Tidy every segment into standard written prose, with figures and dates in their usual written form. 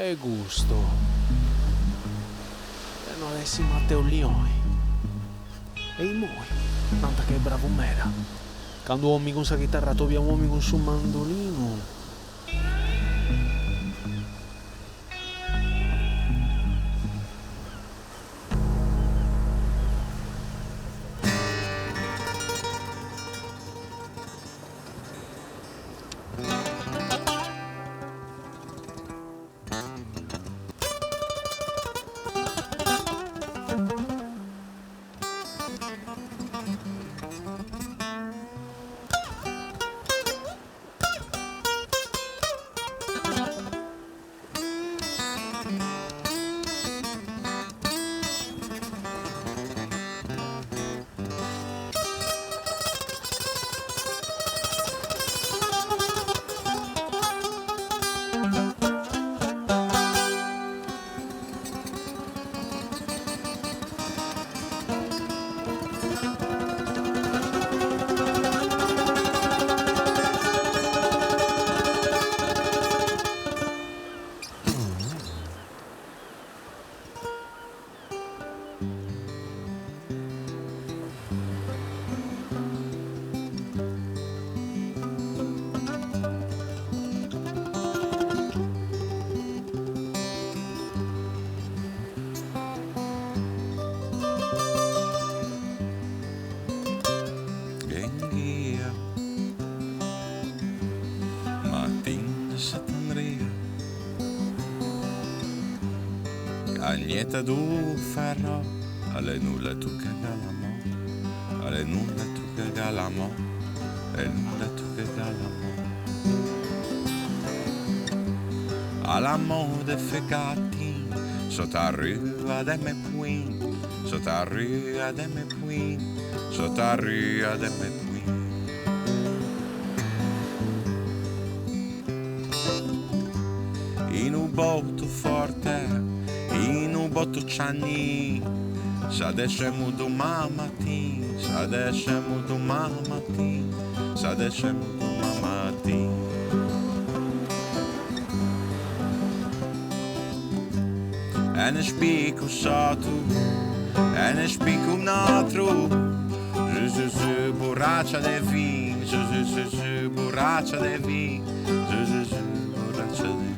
che gusto. E non avessi Matteo Lioi. E i moi, tanta che bravo mera. Quando uomini con sa chitarra, troviamo uomini con su mandolino. Agneta du ferro, alle nulla tu che galamo, alle nulla tu che galamo, alle nulla tu che galamo. Alla mode fegati, sotto a rua de me puin, sotto a rua de me puin, sotto a rua de me puin. In un botto forte, in un botto c'anni, sa descemo domani, sa descemo domani, sa descemo domani. E ne spico tu, e ne spico un altro, su, borraccia de vin, su, borraccia de vin, su, borraccia de vin.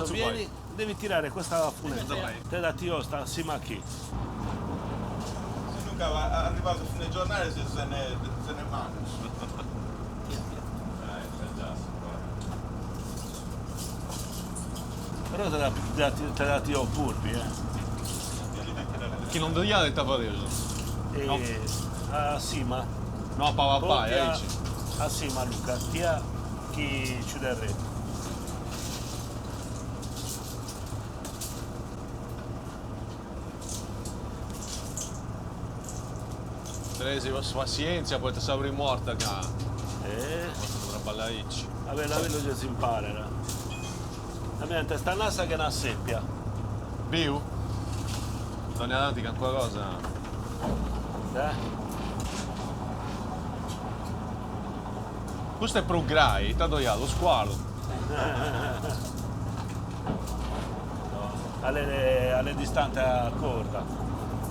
Adesso vieni, devi tirare questa funetta. Te la tiro sta assieme a chi? Se Luca è arrivato a fine giornale se ne mangia. Però te la tiro purpi, Che non doia de tavarejo. E No. acima. No, papà, dici. Acima Luca, tia chi ci del Teresi, pazienza, poi ti saprei morta che potrà ballare. Vabbè, la vedo si impara. Niente, sta nasa che è una seppia. Biu? Non è avanti che ancora cosa? Questo è pro grai, ti do lo squalo. Alle distanza corta.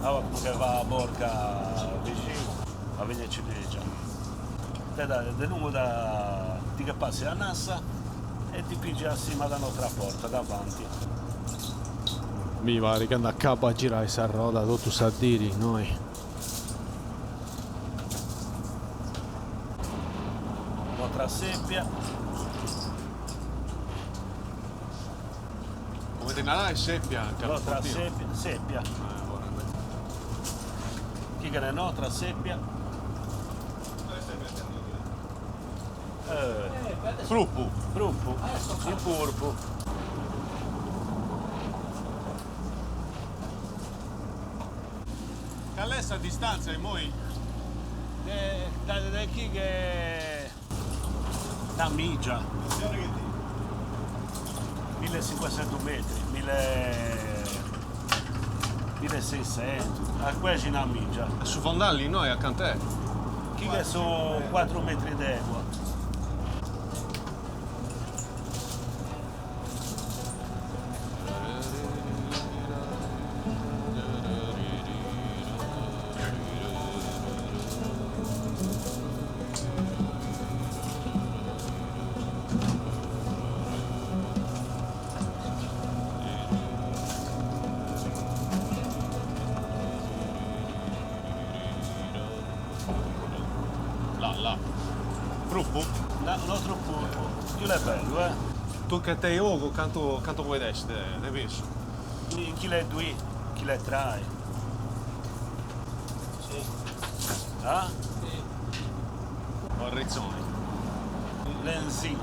Allora, che va a Borca vicino, a venire ciliegia. Te dà del numero da ti che passi a Nassa e ti pigi assieme alla nostra porta davanti. Mi pare che andare a capo a girare sta roda, tutto sa dire, noi. Nostra seppia. Come te ne è seppia anche alla Nostra sportiva. seppia. Chi che ne è nostra seppia? Fruppo. Gruppo, il purpo. Calessa a distanza e moi? Da chi che da Migia 1500 metri 1600 a quasi una Migia Su Fondalli noi a Cantè. chi che sono 4 metri d'egua. Là. Fruppo? No, nostro purpo più è bello Tu che te io canto vuoi deste, ne penso. chi le due chi le trae ah? Ho ragione. L'enzin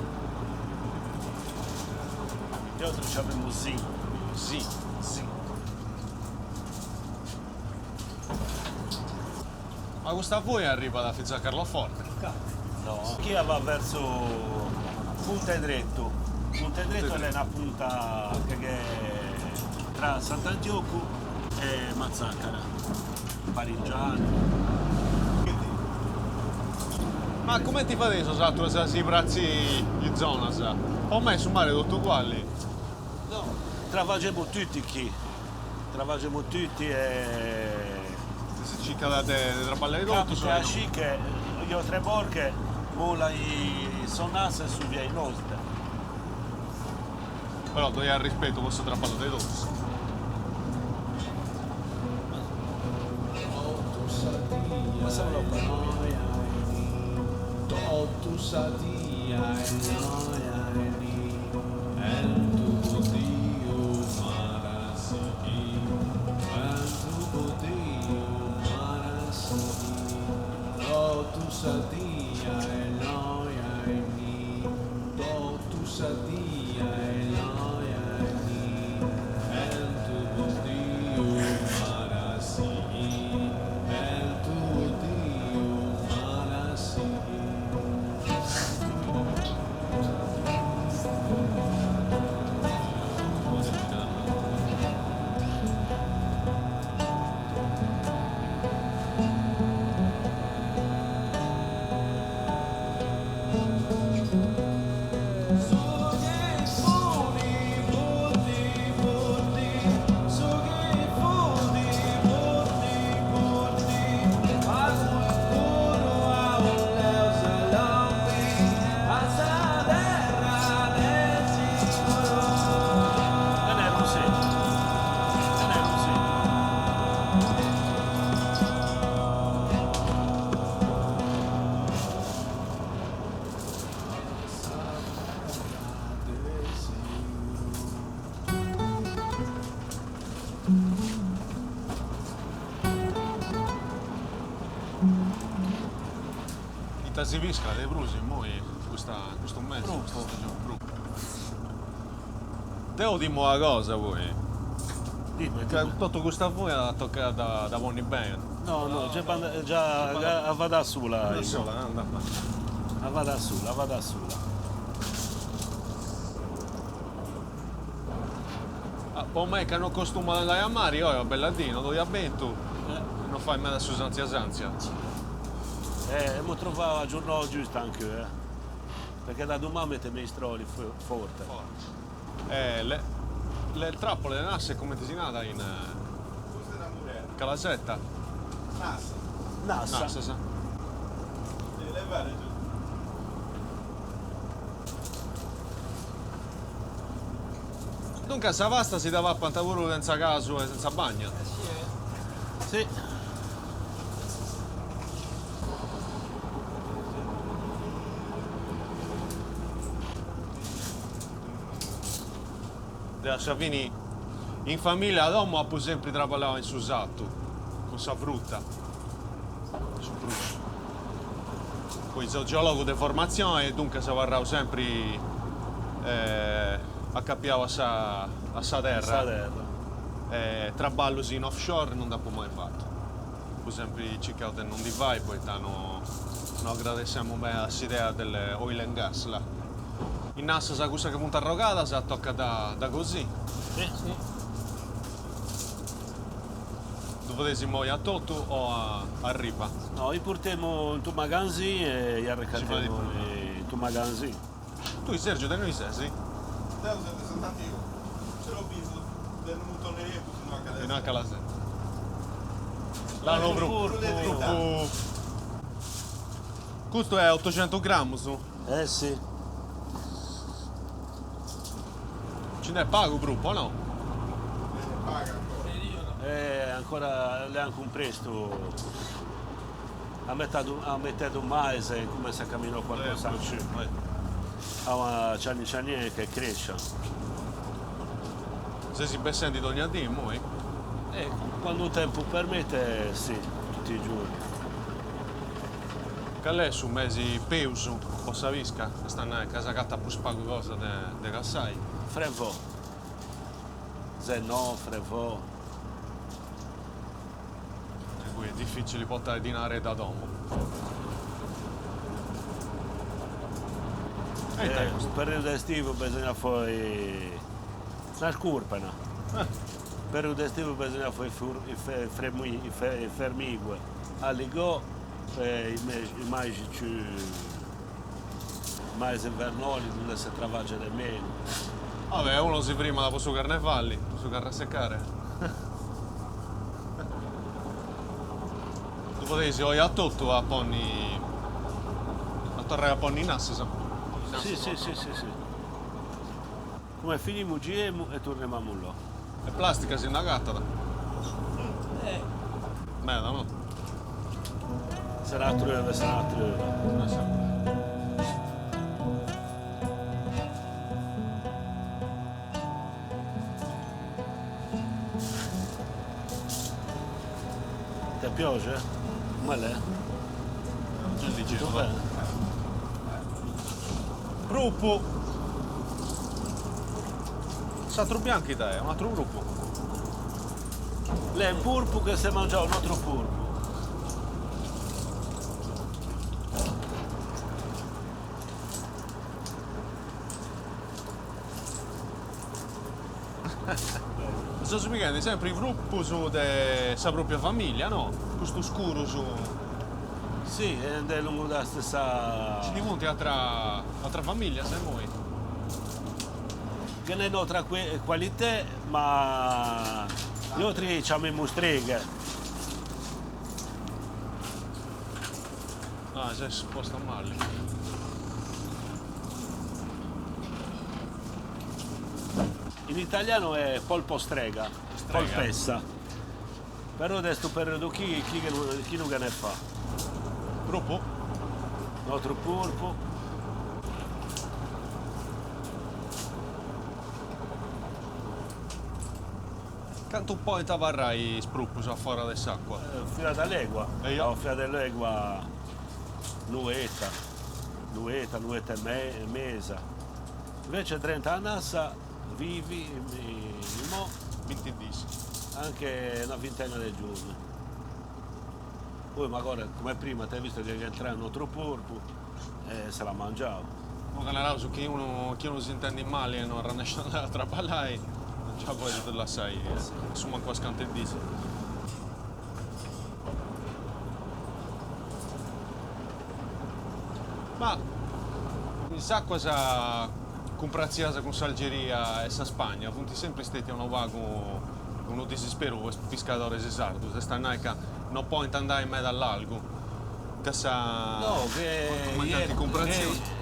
e altro ci abbiamo zin Sì. Ma questa voi arriva da Fizza Carloforte? no chi va verso Punta Dretto è una punta che è tra Sant'Antioco e Mazzaccara Parigiano. Ma come ti fate so altro se si prezzi di zona sa? Ho messo male tutto uguali. No, travaggiamo tutti e Se ci cadate tra ballare tutto capita así che io tre borche mola i sonasse su via i nostri. Però do al rispetto questo tra ballare tutto. Ma se lo Tu sadia e noia e tu Dio marasiki tu Dio marasiki tu sadia e noia e tu sadia e noia e tu Dio marasiki tu Dio marasiki te si visca dei brusi, moi questo mezzo. Gruppo. Gruppo. Te lo dimo una cosa voi. Dimmi, Che dimmi. tutto questo voi ha toccato da buoni bene. No, già vada sola. Non so, andava. Vada sola. Poi me che non costuma da amare, io belladino, dove abito, non fai male su Sanzia. Abbiamo trovato il giorno giusto anche, perché da domani mette i miei stroli forte. Le trappole, le nasse come ti si nata in Calasetta? Nassa. Nasse, sa. Dunque, Savasta si dava a Pantavuro senza caso e senza bagna. Sì. Da Savini in famiglia l'uomo ha sempre lavorato in Susato, con sa frutta, su frutta. Poi sono geologo di formazione e dunque si varrà sempre a capiare a sa terra. Salerno. Traballo in offshore non dopo mai fatto. Per esempio cercato di non di vai, poi non agradeciamo bene l'idea delle oil and gas là. In NASA sa cosa che punta arrogata, si tocca da così. Sì. Dove si muove a Toto o a Ripa? No, io portiamo in tuo magazzino e gli Si fa di arrecatiamo in tuo magazzino. Tu Sergio, te noi sei, sì? Ce l'ho visto, venuto lì e fino a casa. Fino a Calasetta. L'hanno gruppo. Questo è 800 grammi su. Sì. Ce n'è pago gruppo, no? Ancora le anche un presto a metà di un mese come se cammino qualcosa in giù. C'è niente che cresce. Se si ben senti ogni anno, E quando il tempo permette, sì, tutti i giorni. che lei su mesi peusu, possa visca, stanno a casa gatta più spago cosa de cassai. Frevò. Zenò, frevò. E qui è difficile portare dinare da domo. Il periodo estivo bisogna fare una scurpana. Il periodo estivo bisogna fare i fermigue. Alligò i mesi più mais invernali dove si travaggia di meno. Vabbè, uno si prima dopo su carnevali, su carne a seccare. Dopo dei si a tutto a ponni. A torre a ponni in asse, Sì. Come finimo giriamo e torniamo a Mullò. E plastica si indagata. Bella, no? Sarà tröve. Ti piace? Come l'è? Non dici Tutto bene? Gruppo! Satro bianchi te, è un altro gruppo. Lei è un purpo che si mangia un altro purpo. Sto spiegando sempre il gruppo su sa propria famiglia, no? Questo scuro su. Sì, è lungo da stessa... Ci dimonti altra famiglia, se vuoi. Che ne è un'altra qualità, ma gli altri abbiamo streghe. Ah, si sposta male. In italiano è polpo strega, polpessa. Però in questo periodo chi non ne fa? Gruppo? Un altro purpo. Canto un po' e tavarrai spruppo a fuori dell'acqua. Fila da legua. E io? No, fila da legua nueta e mesa. Invece 30 a Nassa vivi mo 20 dici. anche una ventina di giorni. Poi magari come prima ti hai visto che entra un altro porco e se la mangiavo. Ma generale su chi uno si intende male e non riesce a traballare, non c'è voglia di lasciare, insomma qua scante dice. Ma mi sa cosa compraziasa con Algeria e sa Spagna, punti sempre stati una vago uno desispero pescatore sardo, se sta naica non può andare in mezzo all'algo. Che sa No, che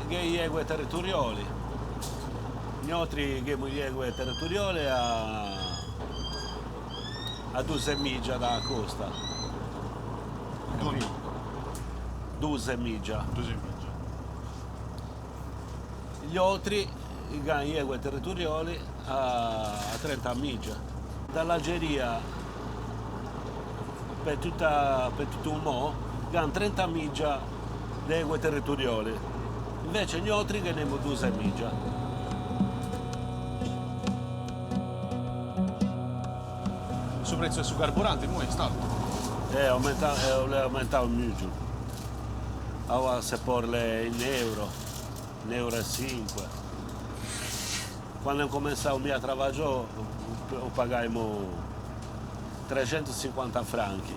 jegue territoriali. Gli altri che jegue territoriali a 2 miglia da costa. 2 miglia. Gli altri jegue territoriali a 30 miglia. Dall'Algeria per tutto un mo' hanno 30 miglia di egue territoriali. Invece gli altri che ne hanno 2 miglia. Su prezzo su carburante non è stato. È aumentato molto. Ora se porle in euro, 1,5 euro. Quando ho cominciato a lavorare, pagammo 350 franchi,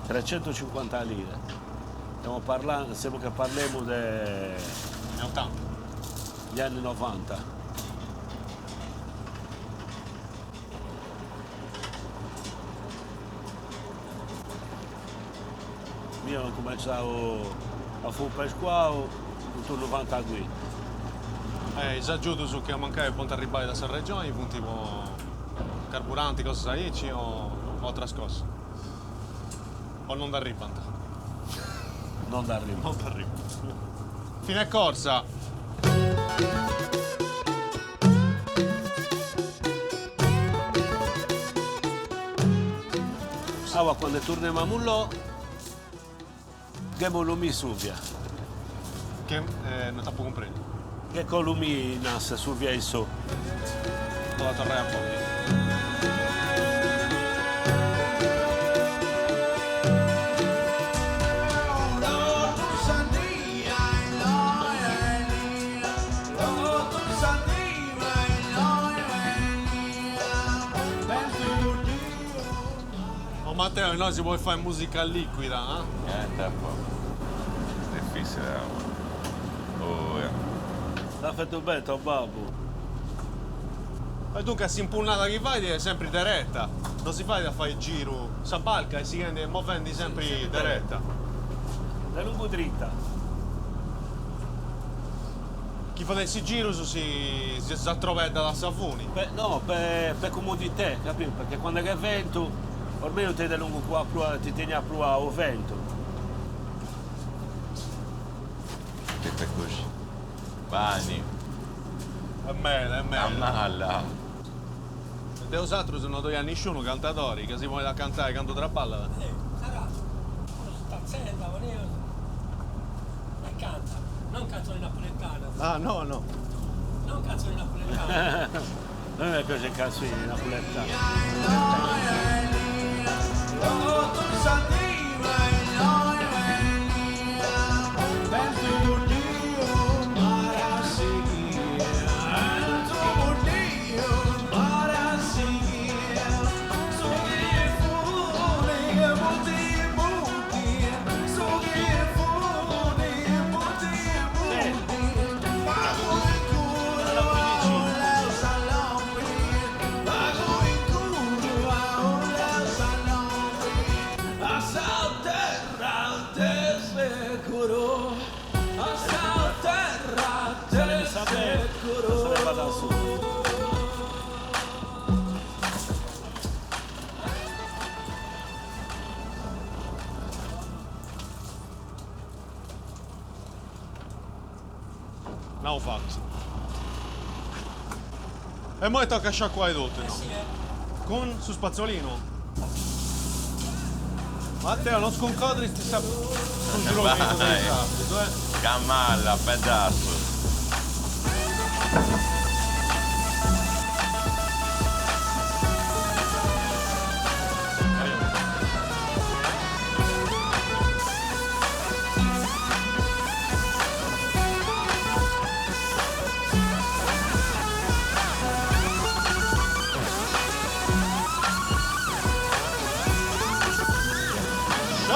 350 lire. Stiamo che parliamo degli anni 90. Io ho cominciato a fare pesquao nel 92. Esaggiuto su che mancava punto arrivare da San Regione, punti tipo carburanti, cose saici o altre cose? O non da ribanta? Non da arrivo. Non da ribanta. Fine corsa! Allora, quando torniamo a Mullò, che volumi subia. Che non ti può comprendere. Che volumi nasce subia in su. Non la torre a pochi. Matteo, noi si vuole fare musica liquida, eh? Troppo difficile. Oh, L'ha fatto bene, tuo babbo. E dunque si impugnata che vai è sempre diretta. Non si fa da fare il giro. S'abalca e si rende muovendi sempre diretta. Da lungo dritta. Chi fa il giro si trova da Savoni. No, per comodità, capito? Perché quando è vento, ormai non ti da lungo qua, ti tieni a più al vento. che te così. Bagni. È meglio, è meglio. Ammalla. Deus altro se non do a nessuno cantatori, che si vuole cantare canto tra balla. Sarà uno stazzella, voleva e canta, non canzone napoletana. Ah, no, no. Non canzone napoletana. Non è così canzoni napoletane. Non ho fatto. E poi tocca sciacquare tutto, no? Sì, Con su spazzolino. Matteo, non sconcoderti sta sul girovito del sabato, Camalla, pedazo.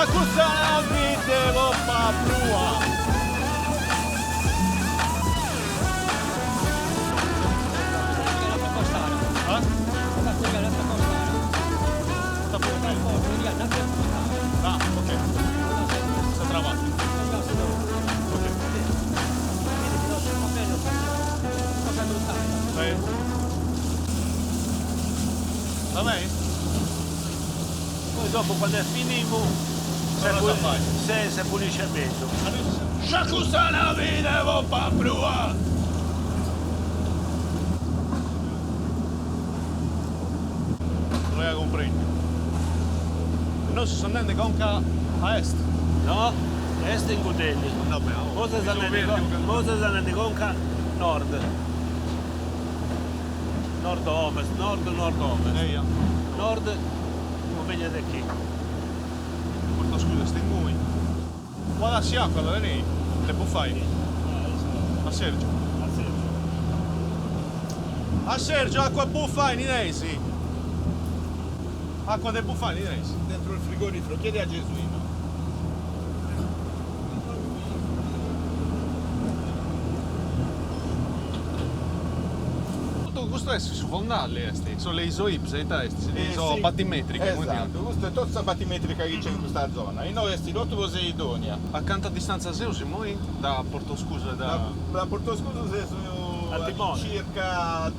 Acusana vite voppa prua. Ah, ok. Sta travato. Ok. Va bene? Poi dopo quando è finito se pulisce meglio. Acusana vite voppa prua. Non la comprendo. Noi si sono andati conca a est. No? Est in Gudelli. Vabbè, Cosa stanno andando conca nord. Nord-ovest, nord-nord-ovest. Eia. Nord, non vedete qui. Porta scusa, stai muy. Guarda si acqua, la lei. Le può fare. A Sergio. A Sergio, acqua buffa in Inesi. Acqua del buffani in Inesi. Dentro il frigorifero, chiedi a Gesuino. Tutto questo è su fondali, sono le isoipse, i testi, le iso sì. battimetriche. come Esatto, dire. questa è tutta la battimetrica che c'è in questa zona. E noi sti l'otto Poseidonia. Accanto a distanza Zeus, noi da Porto Scusa da. La Porto Scudo se sono Al timone. circa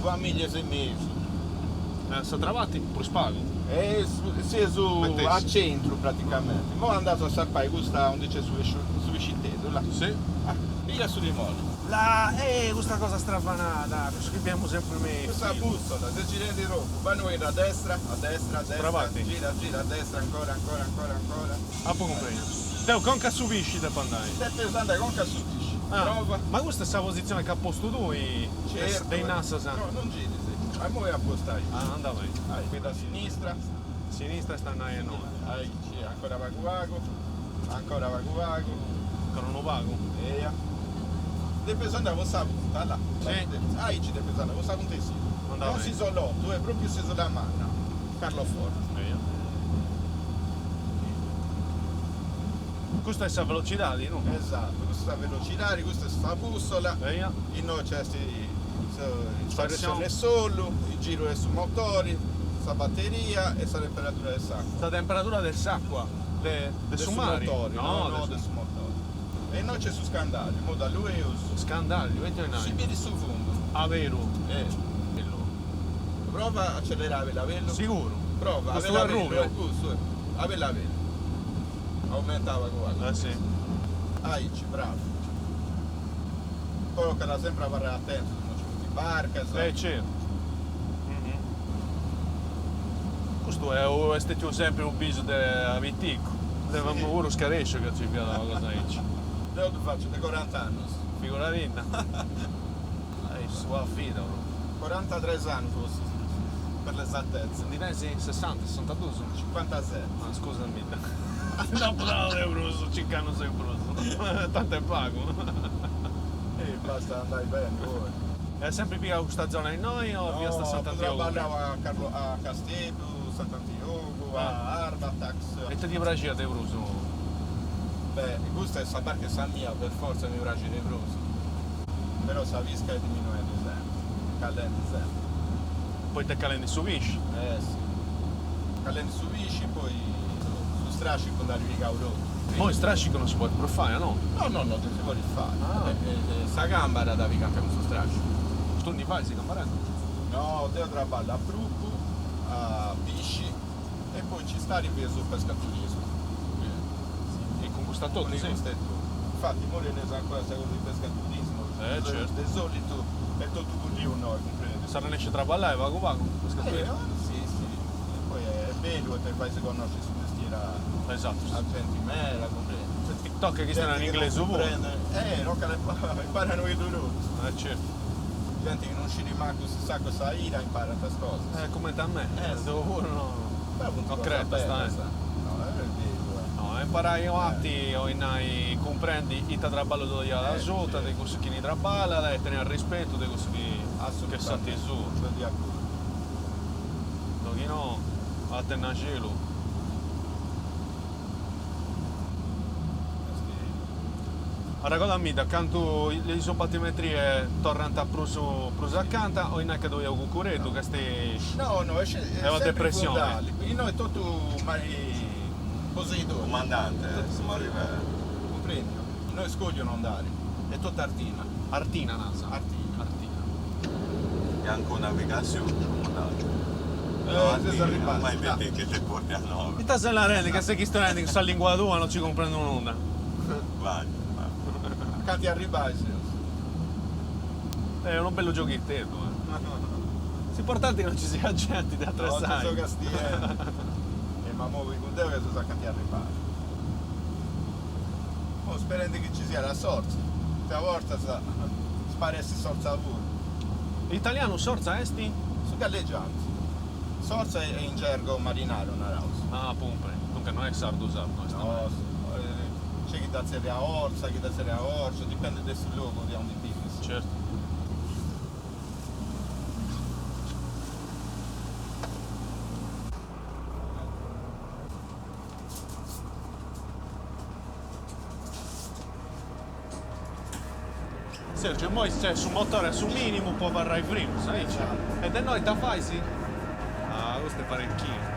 2 miglia e mezzo. Sta travati, pure spago. E si su Mettessi. a centro praticamente. Mo' è andato a Sarpai, questa onde c'è su Vicitteso, là. Sì. Ah, lì su Limone. Questa cosa stravanata, scriviamo sempre me. Questa bussola, se gira di rosso, va noi a destra, a destra, a destra, Bravati. gira, a destra, ancora. A poco prima. Teo, conca su Visci da Pandai. Sette andare con Cassutisci. Prova. Ma questa è la posizione che ha posto tu Certo. dei Nassa San. No, non giri, sì. A noi appostai. Ah, andava aí. Qui da sinistra, Sinistra sta a noi. ahí, sì, ancora vago, ancora vago, Ancora non vago. eia. Deve andare a punta là. Sì. Ahí ci deve andare, a punta sì. Andava Non bene. si isolò, tu è proprio si isolò a manna. Carlo Forte. Questa è la velocità, no? Esatto, questa è la velocità, questa è la bussola. Eia. E noi c'è il Trazione. è solo, il giro è su motori, la batteria e la temperatura del sacco. La temperatura del sacqua, del Del sumari. motori, no, del del motori. E noi c'è su scandali, mo da lui scandali, vedi si vede su fondo. a vero. Bello. Prova a accelerare la velo. Sicuro. Prova, Questo aveva è Rubio. Augusto, aveva la velo. Aumentava qua. Sì. Aici, bravo. Colocala sempre a fare attento, non c'è di barca, sai. Certo. Questo è stato sempre un piso da Vittico. Avevamo uno scarescio che ci piace la cosa aici. Io ti faccio di 40 anni. Figurarina. Sua vita, bro. 43 anni forse, per l'esattezza. Di Nesi 60, 62 sono 57. Ah, scusami. No, bravo, è bruso, ciccano sei bruso. Tanto è pago. E basta andare bene, poi. È sempre via questa zona di noi o via sta Sant'Antioco? Andava a Castello, Sant'Antioco, a Arbatax. E te di Bragia te bruso? Beh, questa è la barca sa mia, per forza mi piace di bruso. Però sa visca è diminuendo sempre, calendo sempre. Poi te calendi su Visci. Sì. Calendo su Vichy, poi su strascico da Rivicauro. Poi strascico non si può più fare, no? No, non ti si può rifare. Ah. Sa gamba era da Vicacamo su strascico. Tu ne fai, si camparano? No, devo trabalhare a Bruco, a Vichy e poi ci sta ripreso il pescaturismo. E con questo tutto, sì. Infatti, Morenese ancora questa cosa di pescaturismo. Certo. Di solito è tutto con Dio noi, comprende? Se non esce a traballare, vago. Sì, sì. E poi è bello che te fai se conosci su queste Esatto. Argentimera, comprendi? TikTok che stanno in inglese ovunque. Rocca imparano i duro. Certo. Gente che non ci rimane così sa cosa ira impara queste cose. Come da me. Devo pure No, creta, stai. No, è vero. No, imparai io atti, o inai comprendi i trabalho do dia da giunta, di questo che ne traballa, e tenere rispetto di questo che sa ti su. Sono di accordo. Doghi no, a te nagelo. Raccontami, da quanto le isopatimetrie tornano a pruso accanto o in che dove cucuretto che stai... No, è la depressione. fondale. Quindi noi tutto Poseidone. Comandante, siamo arrivati. Comprendi? Noi scogliono andare. È tutta Artina. Artina, Nasa. Artina. Bianco navigazione, comandante. Se arriva. Mai vedi che ti porti a 9. E te se la rendi che sei chi sta che sta lingua tua non ci comprendo nulla. Vai. Canti arrivare, È un bello giochettetto. L'importante è che non ci sia gente da No, attrezzare. sono castigliere. E ma muovi con te che si sa canti arrivare. Oh, sperando che ci sia la sorza. Stavolta sparesse sorza pure. Italiano sorza esti? Sono galleggianti. Sorza è in gergo marinaro, una rausa. Ah, pompe. Dunque non è sardo sardo. No, c'è chi dà serie a orsa, chi dà serie a orso, dipende dal luogo di onde tipi. Certo. Sergio, poi su motore su minimo può varrà il primo, sai? E da noi da fai sì? Ah, questo è parecchino.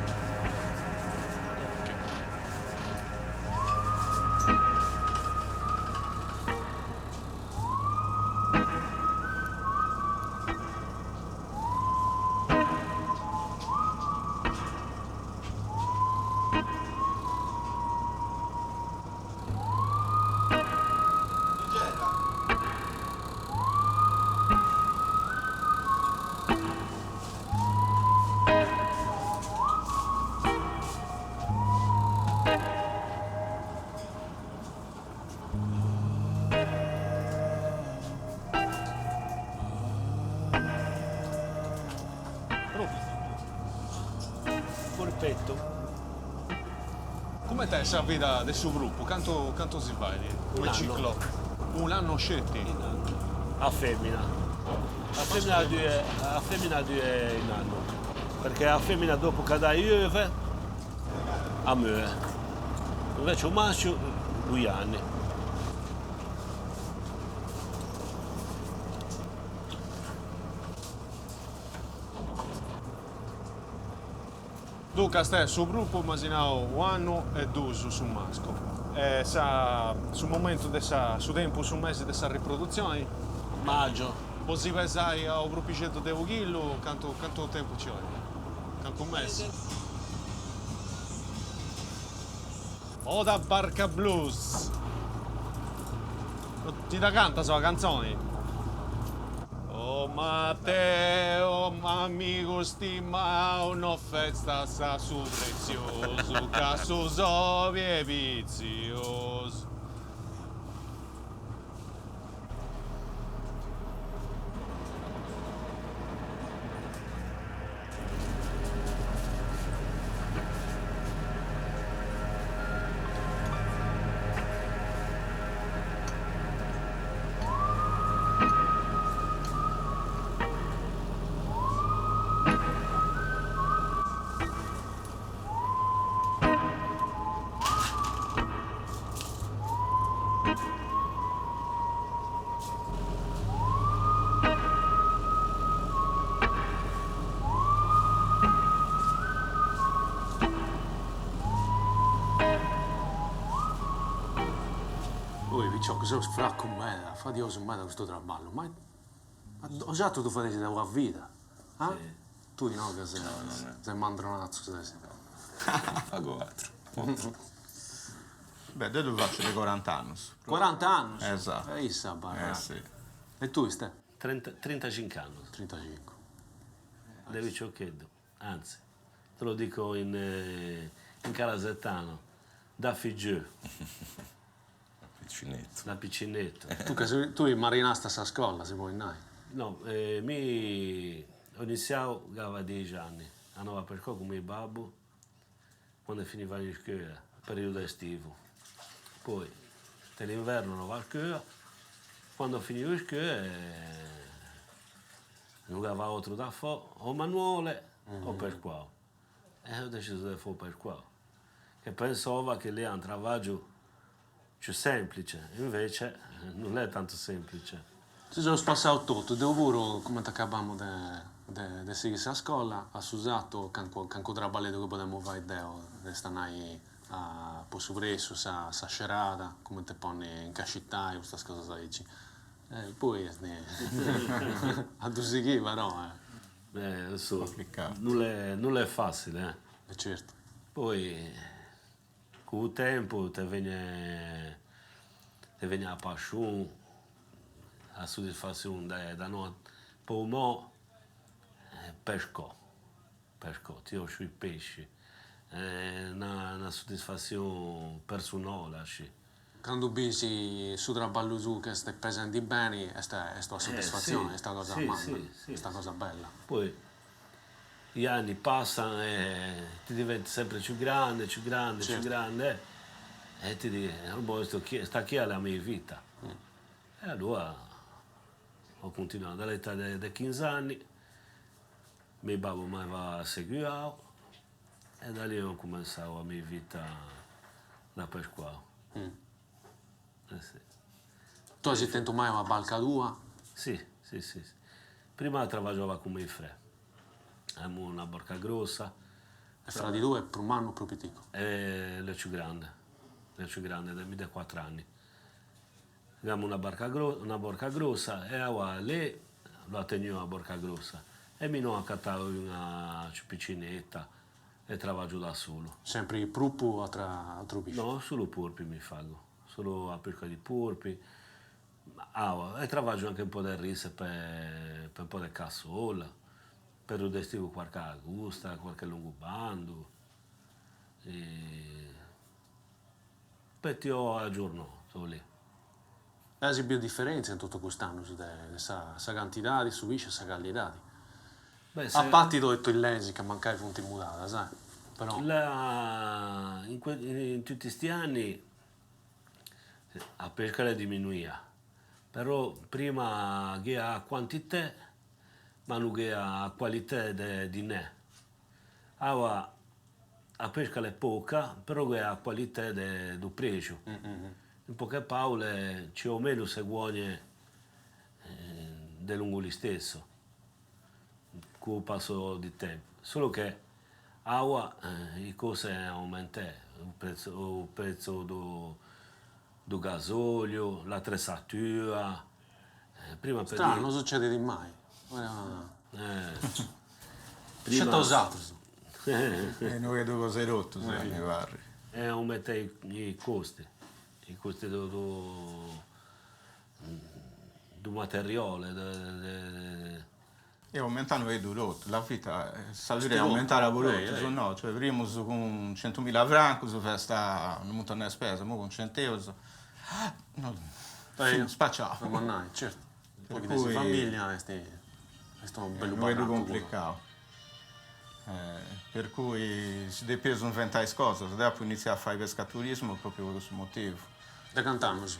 Colpetto. Come te sa vita del suo gruppo? Quanto si va lì? Come Un anno. ciclo? Un anno scetti? A femmina. A femmina due in anno. Perché la femmina dopo che dà uova a muore. Invece un maschio 2 anni. Dunque, ste sul gruppo immaginavo 1 anno e 2 su masco. E sul momento su tempo, su mese della riproduzione, Maggio. così pesai a un gruppicetto di un chilo, quanto tempo ci vuole? Quanto un mese? Oda Barca Blues! Ti da canta sulla canzone? Oh Matteo, amico stimao, no festa sa su prezioso, caso sovie vizioso. Voi, picciò, cosa sfracco me, faticoso me da questo traballo, ma esatto tu fai da una vita, eh? Sì. Tu di no che sei, sei mandronazzo, sei. Fa 4. Beh, io faccio dei 40 anni. 40 anni? Esatto. Issa, barra. Sì. E tu, Ste? 35 anni. 35. Devi cioccheddo. Anzi, te lo dico in in Calasettano, da Figiù, Piccinetto. da piccinetto. Tu eri marinasta a scuola, se vuoi, no? No, mi ho iniziato a 10 anni, andavo per scuola con mio babbo, quando finiva in scuola, periodo estivo. Poi, nell'inverno andavo a scuola, quando finivo in scuola, non avevo altro da fare, o manuale o per scuola. E ho deciso di fare per scuola, che pensavo che lì era un lavoro più semplice, invece non è tanto semplice. Ci sono passato tutto, devo pure, come accabbiamo di seguire a scuola, ha usato canco trabalho che potremmo fare, stanno a possupresso, sa scerata, come te pone in cascittà e queste cose dici. Poi a tu seguire, però, Lo so, Complicato. non è facile. certo. Poi, con il tempo, ti viene la passione, la soddisfazione da noi. Poi, mo, pesco, tiro sui pesci. È una soddisfazione personale. Sì. Quando vedi su trabalho su che stai presenti bene, è tua soddisfazione, sì, è sta cosa sì, mamma, sì, sì. è sta cosa bella. Poi gli anni passano e ti diventi sempre più grande, più Certo. grande e ti dici, ormai sta qui è la mia vita. E allora ho continuato dall'età di 15 anni, mio babbo mi aveva seguito e da lì ho cominciato la mia vita da pescare. Sì. Tu hai sentito mai una barca tua? Sì. Prima lavoravo con mio fratello. Abbiamo una barca grossa. E fra di due, per un anno più piccolo. E le più grande, da 4 anni. Abbiamo una barca grossa e ora lei la teniamo una barca grossa. E mi non accattavo una piccinetta e lavoro da solo. Sempre pruppo o altro pesce? No, solo porpi mi fanno, solo a pesca di porpi. E lavoro anche un po' di risse per un po' di cassola, per il destino qualche agusta, qualche lungobando. Per ti ho aggiornato lì. Hai più differenze in tutto quest'anno, questa quantità di subisce questa qualità. Beh, A parte ho detto il lenzi che mancava i punti mutata, sai? Però in tutti questi anni la pesca è diminuita, però prima che a quantità, ma non che a qualità di ne. Ora la pesca è poca, però che a qualità del prezzo. In poche parole, più o meno si guadagna del lungo lì stesso, con il passo di tempo. Solo che ora le cose aumentano, il prezzo del gasolio, l'attrezzatura. Prima per strano, non succede di mai. prima, usato. E non vedo cose rotte, mi pare. aumenta i costi del materiale. E aumentano vedo rotto, la vita salire Sti aumentare a rotto, rotto, no, cioè prima con 100.000 franchi, festa non monta ne spesa, ma con 100 euro, no, spacciato. Ma no, certo. Per Perché cui- di famiglia, questo è un bello Lo vedo baracco. complicato. Per cui si deve peso inventare cose, dopo iniziare a fare pescaturismo proprio per questo motivo. Da cantamos.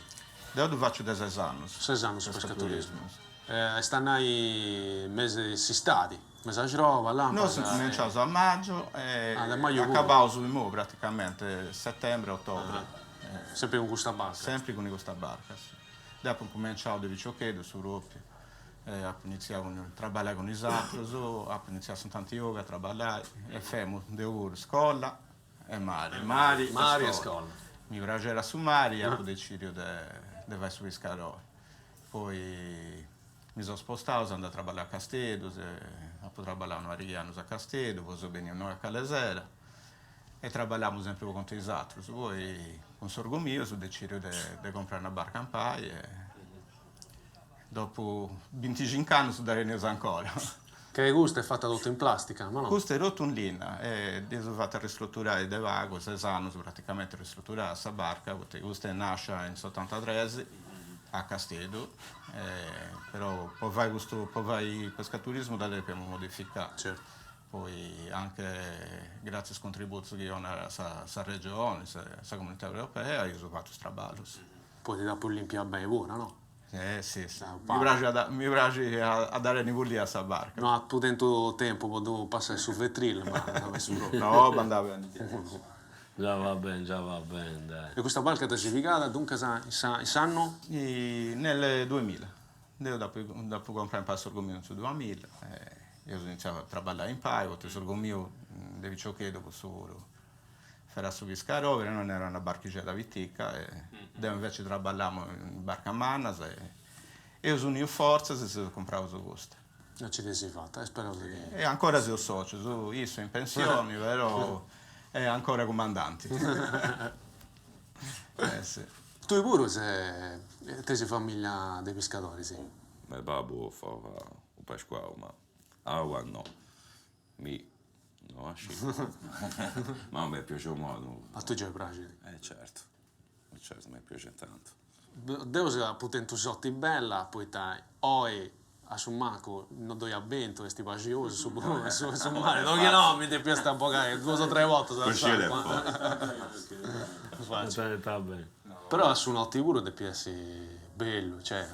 Dopo faccio 10 anni. 6 anni su pescaturismo. Stanno ai mesi sistati, mesi a Girova, là. Noi siamo cominciati a maggio e da maggio pure. accabbiamo praticamente settembre, ottobre. Sempre con questa barca. Sempre con questa barca. Sì. Dopo cominciamo da Viciochedo su Roppi. Iniziamo a lavorare con i altri, iniziamo tanti yoga a lavorare e facciamo 2 ore scuola e mare e scuola. Mi piaceva su mare e ho deciso di andare su Viscaroli. Poi mi sono spostato, sono andato a lavorare a Castedo, ho lavorato a Riano a Castedo, poi sono venuto a Calesera e lavoriamo sempre con gli altri. Poi con sorgo mio ho deciso di comprare una barca in paio e dopo 25 anni sono da Renese ancora. Che gusto è fatta tutto in plastica, ma no? Questo è rotto in linea, e adesso fatto a ristrutturare De Vago, 6 anni praticamente ristrutturare questa barca, perché questa nasce in 73 a Castedo, però poi il pescaturismo da lì abbiamo modificato. Certo. Poi anche grazie al contributo che hanno questa regione, questa comunità europea, io ho fatto questo trabalho. Poi ti dà più limpia bene buona, no? Sì. Pá. Mi piace a dare nivelli a questa barca. No, tu dentro tempo quando passare su vetril, ma non è su proprio. No, andava bene. Già va bene, dai. E questa barca è classificata, dunque sanno? Nel 2000. Io dopo comprare un passo nel 2000. Io ho iniziato a lavorare in paio, ho mio devi ciò che dopo solo fare su Viscarovere, non era una barchiglia da Vitica, e invece lavoravo in barca a Mannas e ho unito forze e comprato su questo. Non ci sei fatta, spero che... E ancora sono socio, io sono in pensione, però è ancora comandante. Sì. Tu pure te sei famiglia dei pescatori, sì? Mio babbo faceva il pesquao, ma acqua no. No, sì. Ma a me piace molto. A tu già piace? Certo, mi piace tanto. Devo se potendo sotti bella, poi dai, oi a Summaco non do a vento e sti paciosi su mare, non che no, mi devi più sta un po' 2 o 3 volte Sta bene. Però su un altro deve essere bello, cioè,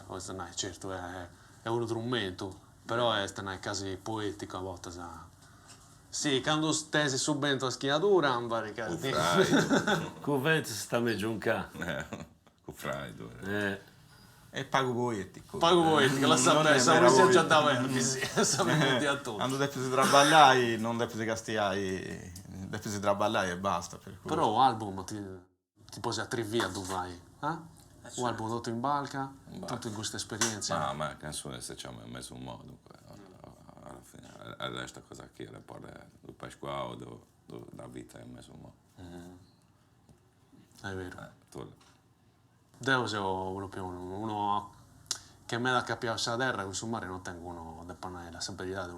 certo è uno strumento, però è quasi poetico a volte, sa. Sì, quando stesi subito a schiatura, in vari casi. Con vento si sta meglio un ca. Con freddo. E pago poetico. Pago poetico, la sapete, siamo già da verdi, sì, sapete a tutti. Quando devi traballare, non devi castigare, devi traballare e basta. Per cui. Però l'album ti posi a 3 via dove vai, eh? Un album tutto in barca, tutto in queste esperienze. Ma la canzone se ci ha messo un modo. Alla fine, è questa cosa qui, le parole del pesquao, della vita è messo un modo. È vero. Tu. Se uno che a me da capire la terra, con sul mare non tengo uno da panare, la stabilità di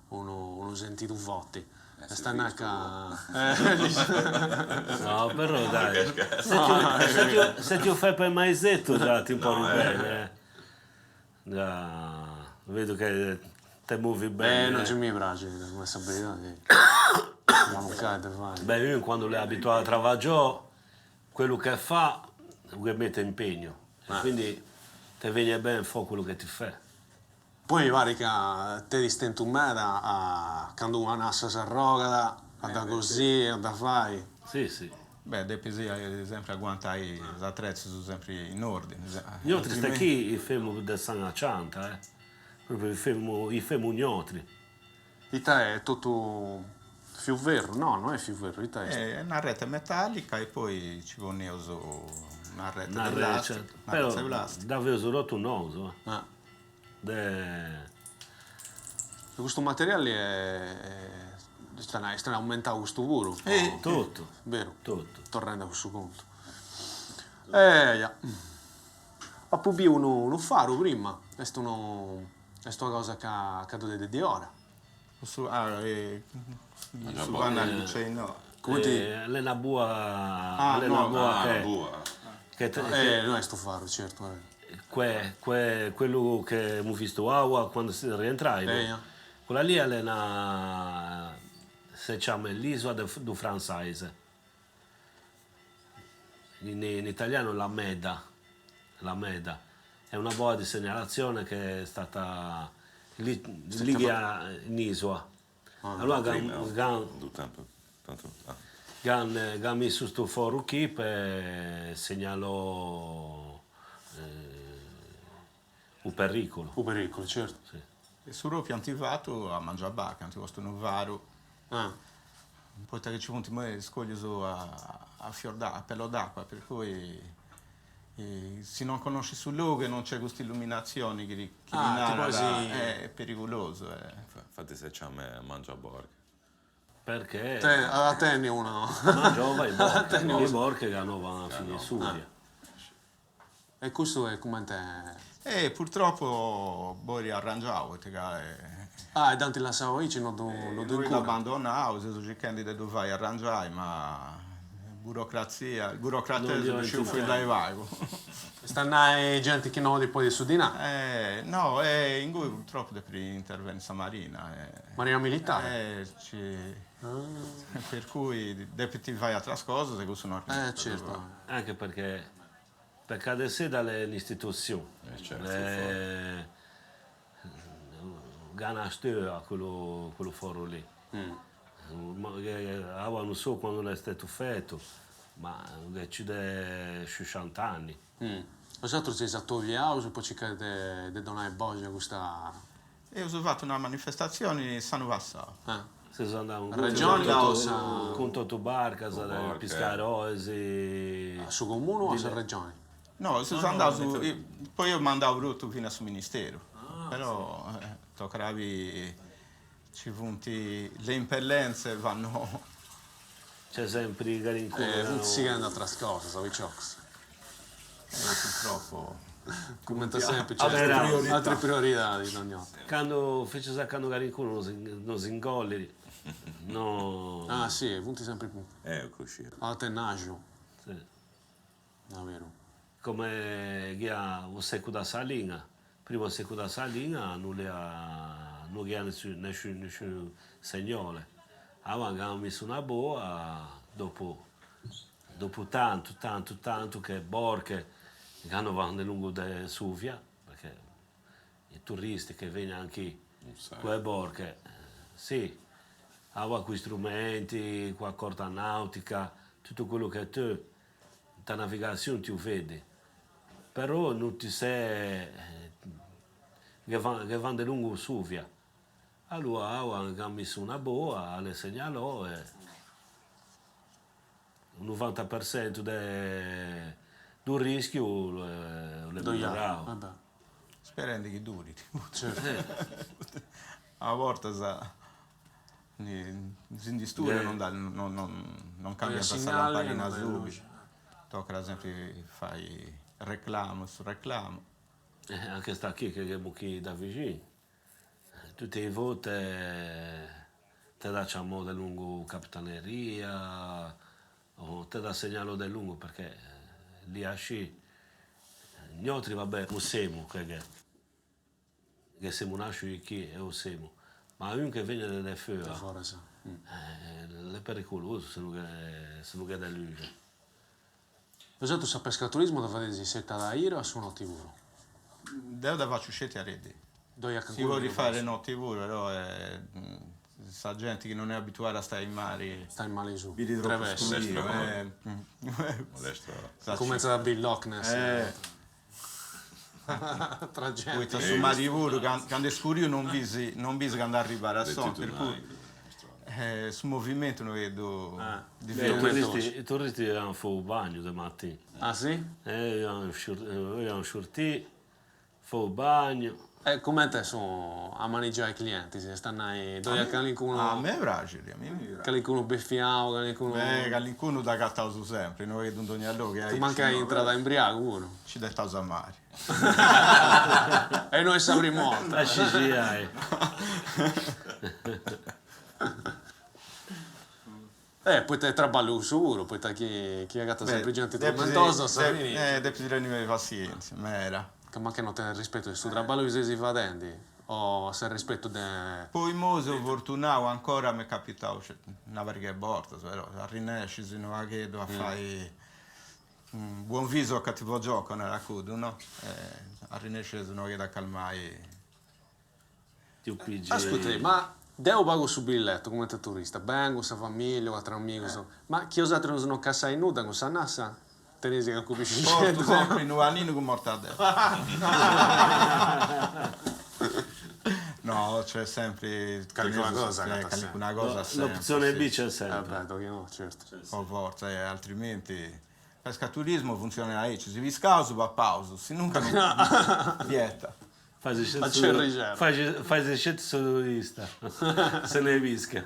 uno sentito forte. E sta No, però dai, se ti fai per maisetto già ti impari bene. Già, vedo che te muovi bene. Non c'è mia piace la stabilità. Non cade, vai. Beh, io quando l'ho abituato a travagliare, quello che fa, lui mette impegno. Quindi ti viene bene fuori quello che ti fa. Poi mi pare che te distento un me quando una nassa si arroga, da così, da fai. Sì. Beh, devi sempre agguantare gli attrezzi, sono sempre in ordine. Inoltre sta qui il film del San Cianta, proprio il film ignotri. Ita è tutto più vero, no, non è più vero, Ita È una rete metallica e poi ci vuole una rete Una plastica. reccia, però davvero sono rotto un oso. Questo materiale sta aumentando questo puro. Tutto. Vero? Tutto. Tornando a questo conto. Ma poi uno faro prima, questa è una cosa che dovete di ora. Su Vanna c'è no. L'ena bua, che non è sto faro, certo. Quello che abbiamo visto acqua quando si rientrai. Quella lì è si chiama l'isola del francese. In italiano la Meda. È una buona di segnalazione che è stata lì in isola. Allora abbiamo messo questo foro qui e segnalò un pericolo. Un pericolo, certo. Sì. E sul ropo piantivato a mangiare bacca, anche questo novaro. Poi che ci punti mai scogli a fior d'acqua, a pelo d'acqua, per cui se non conosci sul luogo e non c'è questa illuminazione che è pericoloso. Infatti se ci mangia borghe. Perché? A te ne uno. Mangiava i borghe che hanno fine Suria. E questo è come te... Purtroppo poi riarrangiavo, Ah, e Dante la Savoici non do Lui ancora. abbandonò, si cercando di dove arrangiare, ma burocrazia, il Non burocratese gli ho riusciva intentato. a dai vago. Stanno gente che non li può sudinare. No, è in cui purtroppo per l'intervenza marina. Marina militare. Per cui ti vai a altre cose, se sono Certo. Anche per cadere dalle istituzioni. Certo, Le... Gana störa quello foro lì. Non so quando è stato fatto, ma ci da 60 anni. Vosotros siete a Tovie House, poi cercate di donare Bogia questa... E ho fatto una manifestazione in San Vassaro. Se sono andato Regione con Toto Barcas, Barca. Piscarosi. Su comune o su regione? No, sono andato poi io mandavo brutto fino al ministero. Però toccavi ci punti le impellenze vanno. C'è sempre i Garincuno. Non si hanno altre cose, sono i ciocchi. Purtroppo. Come sempre Altre c'è altre priorità di ogni altro. Quando fece saccando Garincuno non si ingolli. No. Ah sì, punti sempre più. così. Altenaggio, Sì. davvero. Come o secco da Salina. Prima secco da Salina non ha nessun segnale. Avevamo messo una boa dopo tanto che Borche vanno lungo da Suvia, perché i turisti che vengono anche qua a Borche, sì, aveva quei strumenti, qua corta nautica, tutto quello che tu, la navigazione ti vedi, però non ti sei che vanno lungo Suvia. Allora avevamo messo una boa, le segnalò e il 90% del rischio le migliorava. Vabbè. Sperando che duri. Certo. A volte in disturbo non cambia Il la segnale lampadina non è subito. luce. Tocca ad esempio fai reclamo su reclamo. Anche sta qui che mucchi da vicino. Tutte le volte te dacciamo del lungo capitaneria o te da segnalo del lungo perché lì a sci gli altri vabbè lo siamo che siamo nasci qui e lo siamo ma uno che viene dalle fuori Fuori, sì. è pericoloso se non è da luce. Esatto, sa pescaturismo dove vedi setta da Iro o su Notivuro? Devo faccio scelte a rete. Dove a Si vuole rifare notte pure, però sa gente che non è abituata a stare in mare. Sta in male su. Vedi Tre troppo versi. scuro. Modesto. Come da Bill Loch Ness. Tra Poi gente. su mare pure, quando è scuro non bisogna andare a arrivare a son, per cui su movimento non vedo di I turisti hanno fatto il bagno domattina. Ah sì? Hanno shortì, fatto il bagno. Come te sono a maneggiare i clienti? Se stanno ai... Dove a qualcuno... me piace, a me mi piace. Qualcuno beffiao, qualcuno... Qualcuno da gattauso sempre, noi vedo un dognallo che Tu manca entrata in briago uno. ci dà tausa a mare. E noi sapremo molto. La CGI. Poi te trabalho sicuro, poi te chi ha gatto sempre gente tormentosa, sai? Devi dire pazienza, ma era. Che manca non te rispetto di sto trabalho che si va dentro. O se rispetto de... Poi moso fortunato ancora mi è capitato, una verga è morta, però a rinesci se non vedo a fare un buon viso a cattivo gioco nella coda, no? A rinesci se non vedo a calmare. Ti uppigi. Ascolta, ma devo pago su biglietto come te turista, vengo, sa famiglia, altri amici, ma chi osato non sono cassa in nuda con sa nassa? Tenesi che capisci Porto sempre in un anino con mortadella. No, c'è sempre Carico una cosa, carico una cosa sempre, L'opzione B sì. c'è sempre. Vabbè, che no, certo. Con forza, altrimenti pescaturismo funziona aí, ci si viscaso va a pausa, se nunca non dieta. Fai le scelte solista. Se ne visca.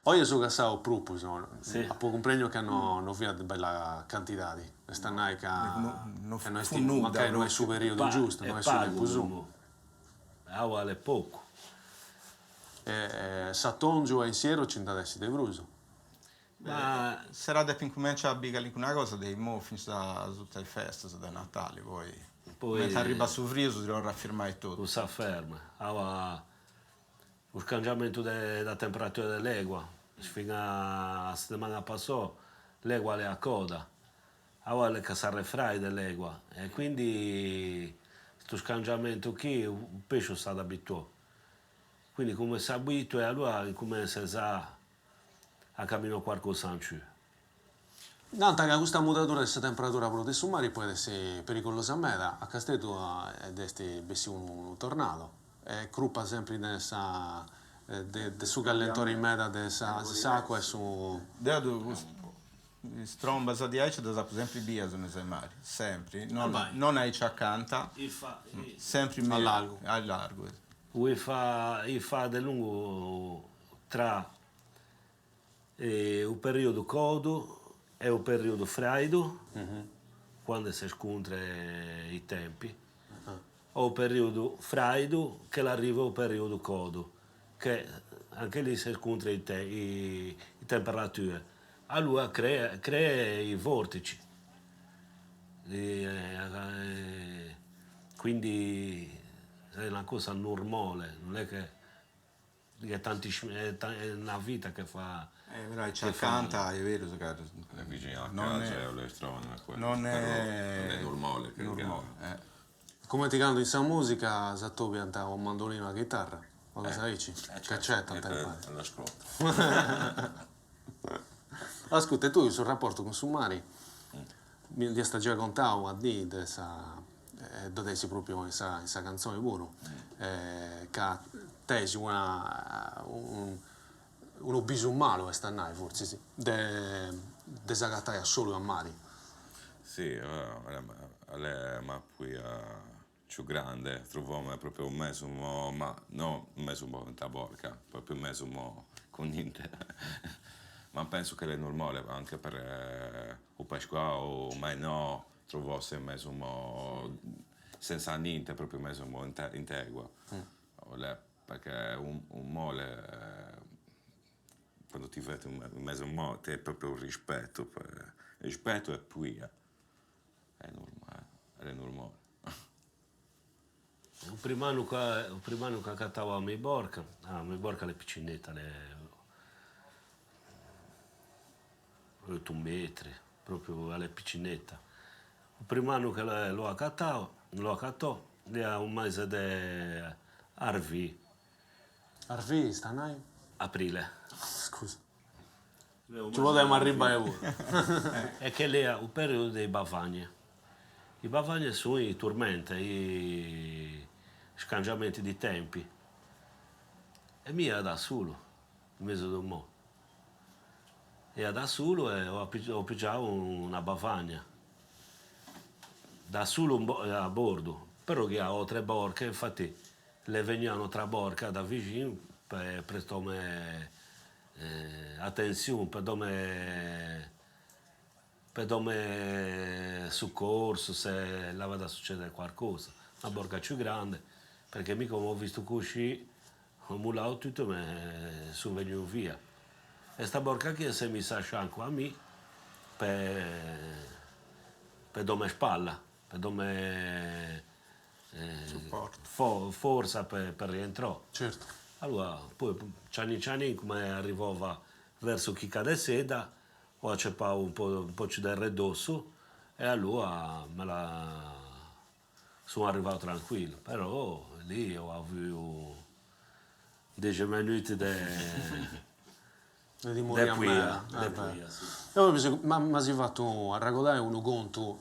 Poi io so che sa proprio, Sì. a poco compregno che hanno via di bella quantità di stanno che non noi fu nuda, magari non è su periodo giusto, non è su tempo su. Vale poco. Satongiu e insiero ci andassi di bruso. Ma Sarà da incominciare a bigare una cosa dei muffins da tutte le feste da Natale, poi mentre arriva sul friso si dovrà firmare tutto. non si afferma. Allora, lo scambiamento della temperatura dell'egua, fino a settimana passata, l'egua è a coda. Ora le casare frai dell'egua e quindi questo scambiamento qui il pesce sta abituato. Quindi come si abitua, allora comincia a camminare qualcosa in più. Danta che questa mutatura di temperatura proprio su mare può essere pericolosa a me, a Castello ed è un tornado. E cruppa sempre nella su callentore in meta dessa acqua e su... Stromba di aici da sempre via sono i mari, sempre, non aici accanto, sempre Al largo. Al largo. Fa del lungo tra il periodo caldo e il periodo freddo, quando si scontrano i tempi, o il periodo freddo che arriva al periodo caldo, che anche lì si scontrano le temperature. Allora crea i vortici. Quindi è una cosa normale, non è che è una vita che fa. Però c'è accanto, è vero, Le vicine a Non casa è- e le strone, non è- non è normale che Come ti canto in sa musica, se tu pianta un mandolino e una chitarra, o cosa dici? Che c'è tanta parte. l'ascolto. Ascolta, tu sul rapporto con Sumari, mi sta già contando a di dove sei proprio in sa canzone buono, che te sei uno bisumalo questa nai forse sì, de sagatai solo a mari. Sì, ma poi più grande, troviamo proprio un mesumo, ma non un mesumo in taborca, proprio un mesumo con niente. Ma penso che è normale anche per il pescao, ma no, trovasse un mesumo senza niente, proprio un mesumo integua. Perché un mole, quando ti vedi un mesumo, è proprio un rispetto. Il rispetto è poi è normale. Il primo anno che cattavo a mia borca le piccinette, le 8 metri, proprio alle piccinette. Il primo anno che lo accattò, lì a un mese di Arvi, Arvi, sta nai? aprile. Scusa. Ci vogliamo arrivare pure. E che lì è il periodo dei bavagne. I bavagne sono i tormenti, i scambiamenti di tempi. E mia da solo, in mezzo del mo. E da solo ho pigiato una bavagna. Da solo a bordo. Però che ho 3 borche, infatti le venivano 3 borche da vicino per prestare attenzione, per darmi soccorso se là va da succedere qualcosa. Una borca più grande, perché mica ho visto così, ho mulato tutto e sono venuto via. E sta borca qui si è messa a fianco a me per darmi spalla, per darmi forza per rientrare. Certo. Allora, poi ciani come arrivava verso chi cade seda, ho acceppato un po' del redosso e allora sono arrivato tranquillo. Però lì ho avuto 10 minuti Di morire a me. Io mi si fatto a regolare un conto,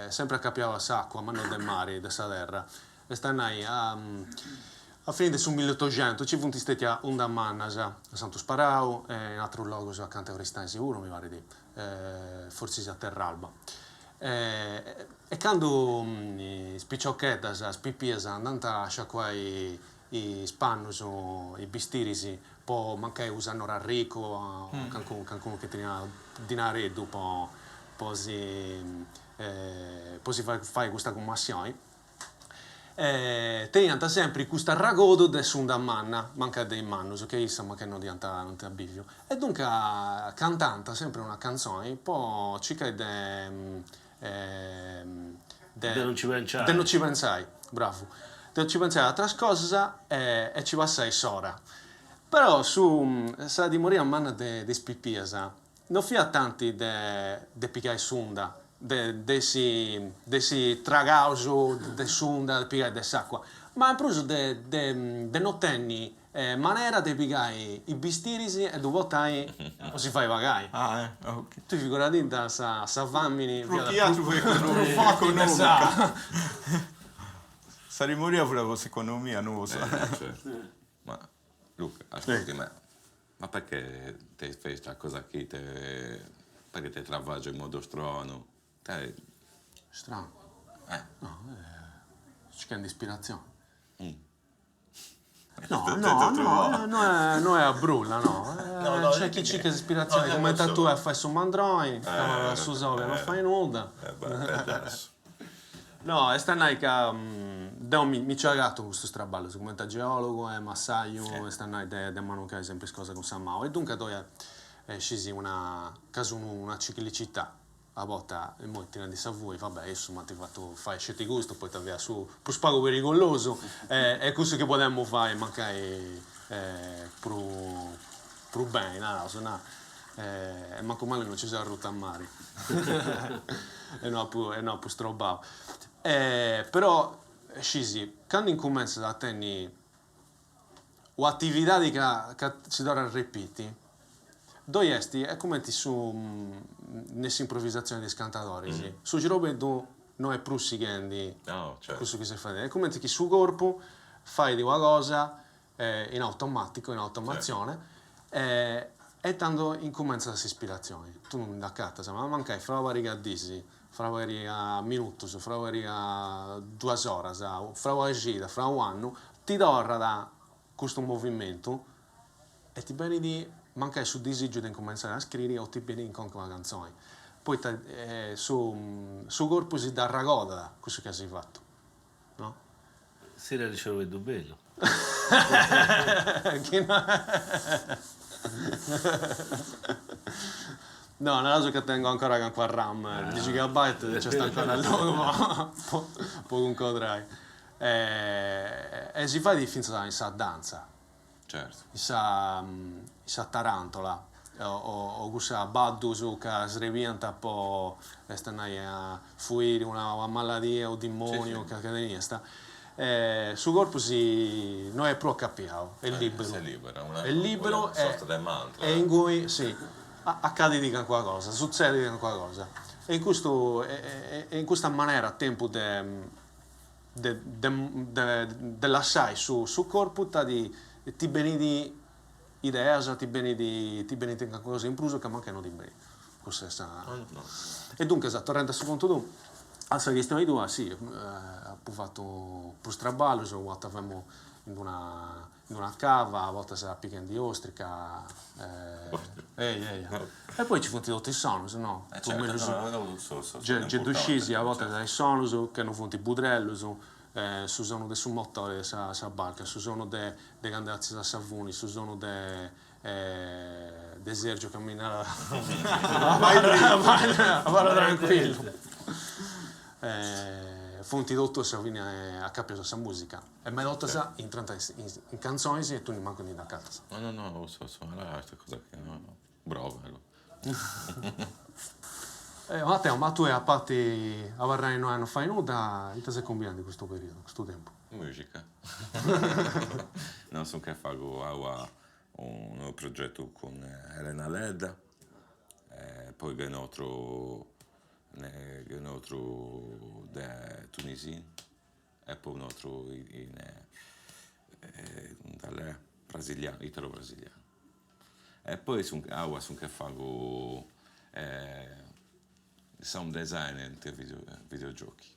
sempre a capiare l'acqua, ma non del mare, della terra. E stanno a fine del 1800 ci furono stati una mannasa a Santo Sparau e in altro luogo accanto a Oristano sicuro mi pare di forse a Terralba e quando spicciocchetas spippias andando a sciacquare i spannus i bistirisi poi mancai usano rarico qualcuno che teneva dinare dopo poi si fa questa commissione Teniamo sempre questo ragodo de sunda manna, manca dei mannus, che insomma che non diventa non ti abbiglio. E dunque cantanta sempre una canzone, poi ci de non ci pensai. De non ci pensai, bravo. De non ci pensai a altre cose e ci va sei sora. Però sa di morire a manna de spipiesa, non fia tanti de pigai sunda, de si tragauso de sunda, de pigai de sacqua, ma in plus de non tenni maniera de pigai i bistirisi e dopo tai o si fai vagai. Ok. Tu figurati da sa vammini Perché tu economica. Sa di morire pure la vostra economia, non lo so. Certo. Ma Luca, ascolti me, ma perché ti fai questa cosa qui? Perché ti travaggi in modo strano? strano. No, c'è di ispirazione. No, è a brulla, no. C'è chi c'è che ispirazione, come tu fai su Mandroi, su Sovia non fai nulla. No, è stanai che mi ci ha gatto questo straballo, come geologo e massaio, e stanai de mano che sempre cose con Sammao. E dunque tu è scesi una ciclicità. A volte molti ne di voi, vabbè, insomma ti fatto fai scetti gusto, poi ti avvia su più spago pericoloso, è questo che possiamo fare, magari più bene, no, ma come non ci sarà rotta a mare, e no più strobavo. Però, scisi, quando incomincia a tenere l'attività che si dà a ripeti, dove esti è come ti su nessa improvvisazione di scantatori, su robe tu non è più seguendo questo che si fa, è come ti sul corpo fai di una cosa in automatico, in automazione e tanto incomincia la ispirazione, tu non da casa, ma mancai fra variga disi, fra variga minutos, fra variga 2 ore, fra una gira, fra un anno, ti dorra da questo movimento e ti bene di mancai su disegno di cominciare a scrivere o ti viene in conca una canzone. Poi su corpo si dà ragoda questo che si è fatto, no? Si la riceve bello. No, nel caso che tengo ancora con qua RAM 10 GB c'è sta ancora il logo, ma poi un codrai. E si fa di finza in sa danza. Certo. Sa tarantola o questa baddusu che srevienta un po' stanno a fuori una malattia o demonio che ne sta. Su corpo si non è più capito, è libero. È libero una sorta di mantra. E in cui sì, accade di qualcosa, succede di qualcosa. E in questa maniera a tempo de lasciare su corpo ti beni di idee, ti beni di qualcosa in plus che mancano di bene. E dunque, tornando a secondo tu, alza questione tua, sì, abbiamo fatto più straballo, a volte avevamo in una cava, a volte si appicca di ostrica, e poi ci fanno tutti i sonus, no? C'è due scesi, a volte dai sonus, che non fanno i budrellos, su sono dei motore sa barca, su sono dei candazzi da savuni, su sono dei Sergio cammina vai tranquillo. Fonti dotto se viene a capire questa musica e me l'ho tesa in canzoni e tu ne manco di da casa. No, lo so, era questa cosa che no. Bravo. Matteo, ma tu a parte a Varrai non fai nulla, che sei combinato in questo periodo, questo tempo? Musica. No, sono che faccio un nuovo progetto con Elena Led, poi che un altro da Tunisia e poi un altro italo-brasiliano. E poi sono che faccio sound design per videogiochi.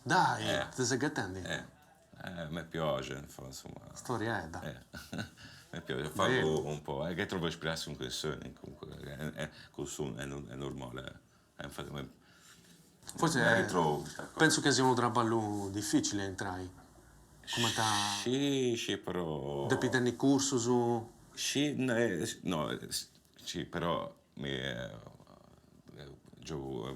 Dai, ti sei gattando? Mi piace, insomma. Storia è, Mi piace, faccio un po', che trovo ispirazione con il suono, comunque, col suono è normale. Infatti, forse penso che sia un traballo difficile entrare Come Sì, però... Depende del corso su... Sì, sì, però mi gioco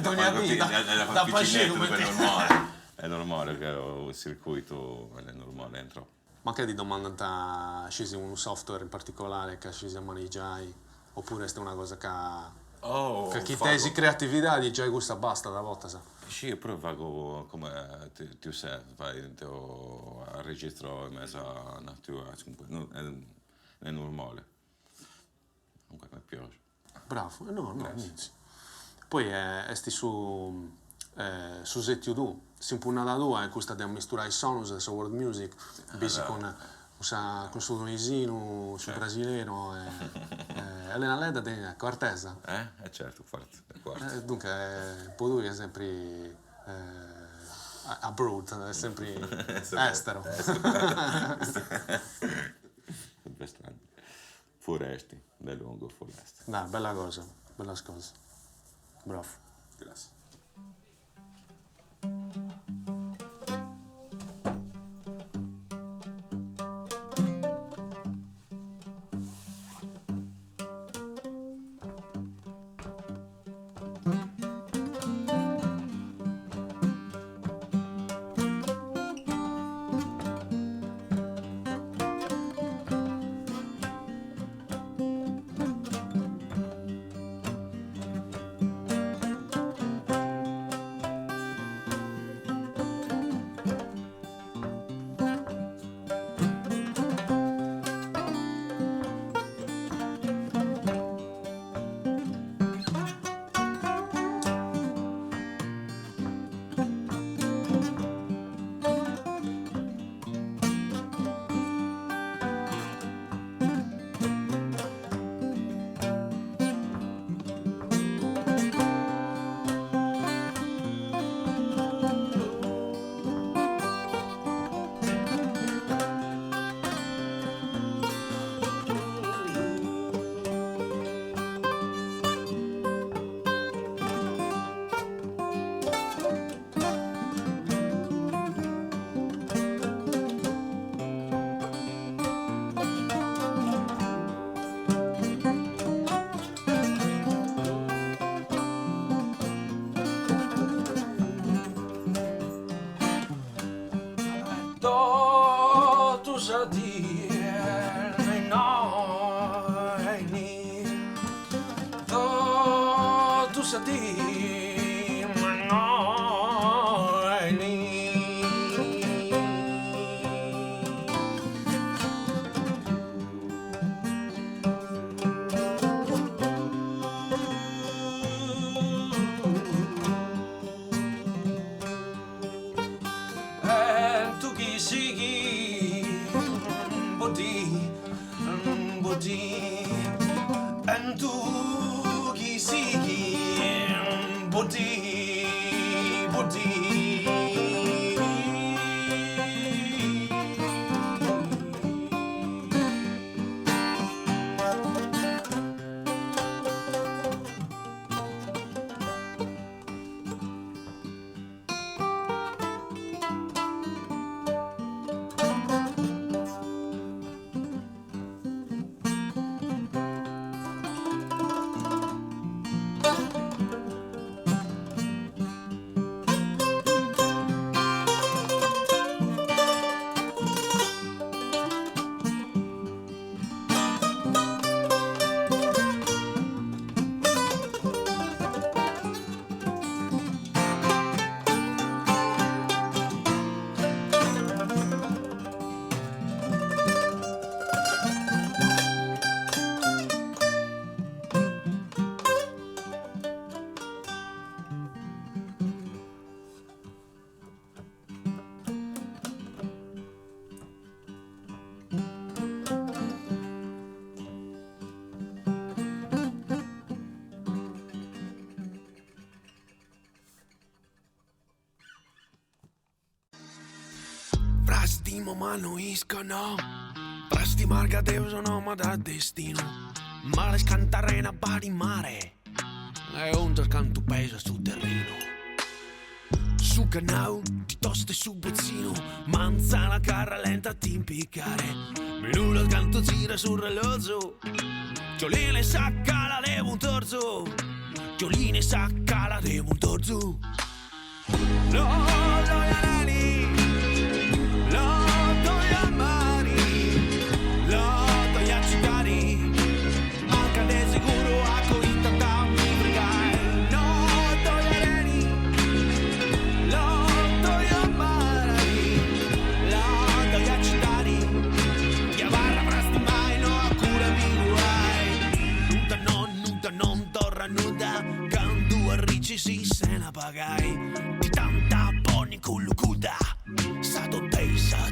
Dogna vita, da passione, è normale che il circuito è normale entro. Ma che di domanda c'è un software in particolare che ci si maneggiai oppure è una cosa che chi tesi creatività di già gusta basta da volta sa. Sì, però vago come tu sai, vai a registro in mezzo a natura, è normale. Comunque mi piace. Bravo, no, niente. Poi esti su ZTU, sempre una da due, questa di misturare i sonus, su world music, bisi con sul tunisino, sul brasiliano, Elena Leda di quartesa. Certo, quarta. Dunque, poi è sempre abroad, è sempre estero. Sempre strano. Foresti, da lungo foresti. Dai, bella cosa. Bravo. Grazie. Prestimo ma non iscono, presti marca Deus nome da destino, mare scantare una bari mare, e un canto pesa sul terreno. su canau, ti toste su bezzino, manza la carra lenta ti impiccare. Menudo il canto gira sul relozzo, Gioline saccala de un torzo, Gioline saccala de un torzo. Lo doy lo doy a mari, lo doy a citari, anche de sicuro a coita da mi brigai. Lo doy a reni, lo doy a mari, lo doy a citari, ya barra prasti mai no a cura mi guai. Nuda non torra nuda, candu a ricci si se na pagai. Di tanta poni culucuda, sa do te sa